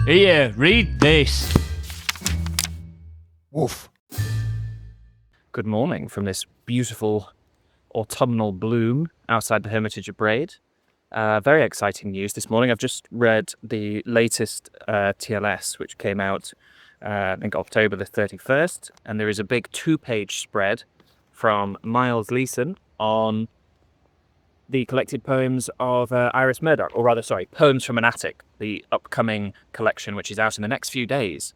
Here, read this. Woof. Good morning from this beautiful autumnal bloom outside the Hermitage of Braid. Very exciting news this morning. I've just read the latest TLS, which came out, I think, October the 31st, and there is a big 2-page spread from Miles Leeson on the collected poems of Iris Murdoch, or rather, sorry, Poems from an Attic, the upcoming collection, which is out in the next few days.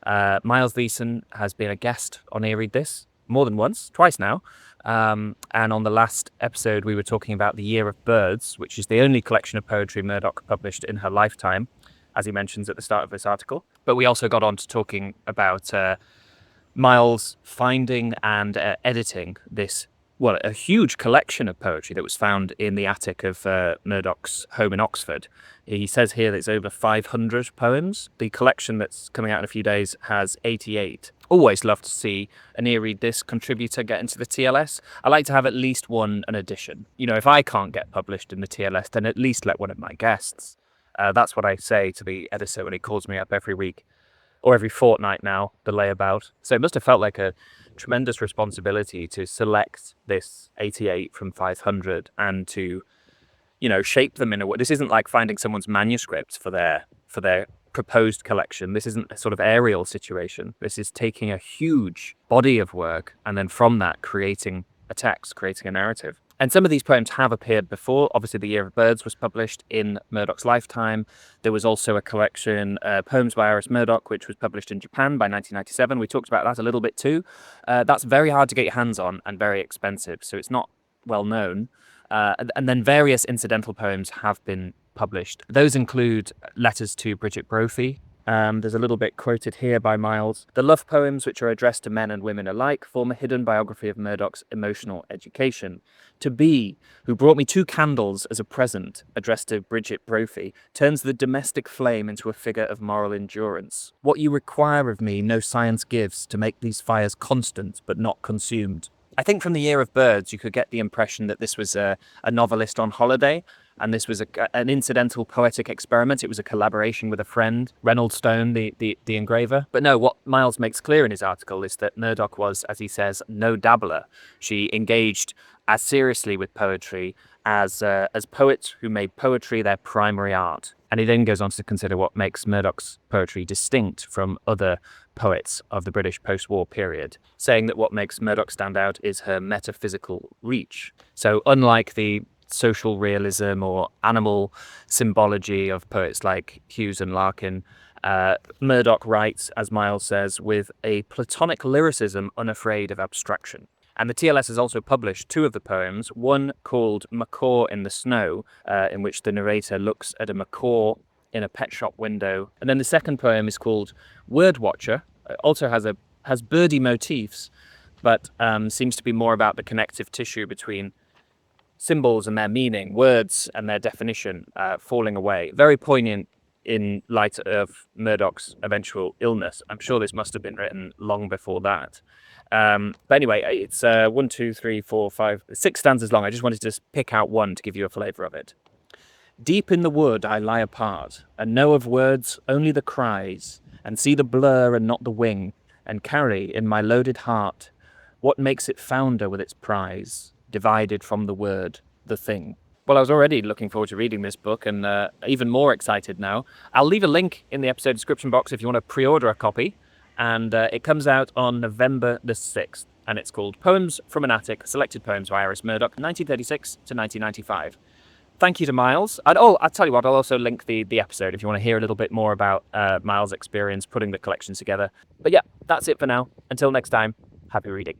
Miles Leeson has been a guest on Here Read This more than once, twice now. And on the last episode, we were talking about The Year of Birds, which is the only collection of poetry Murdoch published in her lifetime, as he mentions at the start of this article. But we also got on to talking about Miles finding and editing this, well, a huge collection of poetry that was found in the attic of Murdoch's home in Oxford. He says here that it's over 500 poems. The collection that's coming out in a few days has 88. Always love to see an Here Read This contributor get into the TLS. I like to have at least an edition. You know, if I can't get published in the TLS, then at least let one of my guests. That's what I say to the editor when he calls me up every week, or every fortnight now, the layabout. So it must have felt like a tremendous responsibility to select this 88 from 500 and to, you know, shape them in a way. This isn't like finding someone's manuscript for their proposed collection. This isn't a sort of aerial situation. This is taking a huge body of work and then from that creating a text, creating a narrative. And some of these poems have appeared before. Obviously, The Year of Birds was published in Murdoch's lifetime. There was also a collection, Poems by Iris Murdoch, which was published in Japan by 1997. We talked about that a little bit too. That's very hard to get your hands on and very expensive, so it's not well known. And then various incidental poems have been published. Those include Letters to Bridget Brophy. There's a little bit quoted here by Miles. The love poems, which are addressed to men and women alike, form a hidden biography of Murdoch's emotional education. To Be, who brought me 2 candles as a present, addressed to Bridget Brophy, turns the domestic flame into a figure of moral endurance. What you require of me, no science gives, to make these fires constant but not consumed. I think from The Year of Birds, you could get the impression that this was a novelist on holiday, and this was an incidental poetic experiment. It was a collaboration with a friend, Reynolds Stone, the engraver. But no, what Miles makes clear in his article is that Murdoch was, as he says, no dabbler. She engaged as seriously with poetry as poets who made poetry their primary art. And he then goes on to consider what makes Murdoch's poetry distinct from other poets of the British post-war period, saying that what makes Murdoch stand out is her metaphysical reach. So unlike the social realism or animal symbology of poets like Hughes and Larkin, Murdoch writes, as Miles says, with a Platonic lyricism unafraid of abstraction. And the TLS has also published 2 of the poems, one called Macaw in the Snow, in which the narrator looks at a macaw in a pet shop window. And then the second poem is called Word Watcher. It also has birdie motifs, but seems to be more about the connective tissue between symbols and their meaning, words and their definition falling away. Very poignant in light of Murdoch's eventual illness. I'm sure this must have been written long before that. But anyway, it's 1, 2, 3, 4, 5, 6 stanzas long. I just wanted to just pick out one to give you a flavour of it. Deep in the wood I lie apart, and know of words only the cries, and see the blur and not the wing, and carry in my loaded heart what makes it founder with its prize, divided from the word, the thing. Well, I was already looking forward to reading this book and even more excited now. I'll leave a link in the episode description box if you want to pre-order a copy. And it comes out on November the 6th. And it's called Poems from an Attic, Selected Poems by Iris Murdoch, 1936 to 1995. Thank you to Miles. And I'll tell you what, I'll also link the episode if you want to hear a little bit more about Miles' experience putting the collections together. But yeah, that's it for now. Until next time, happy reading.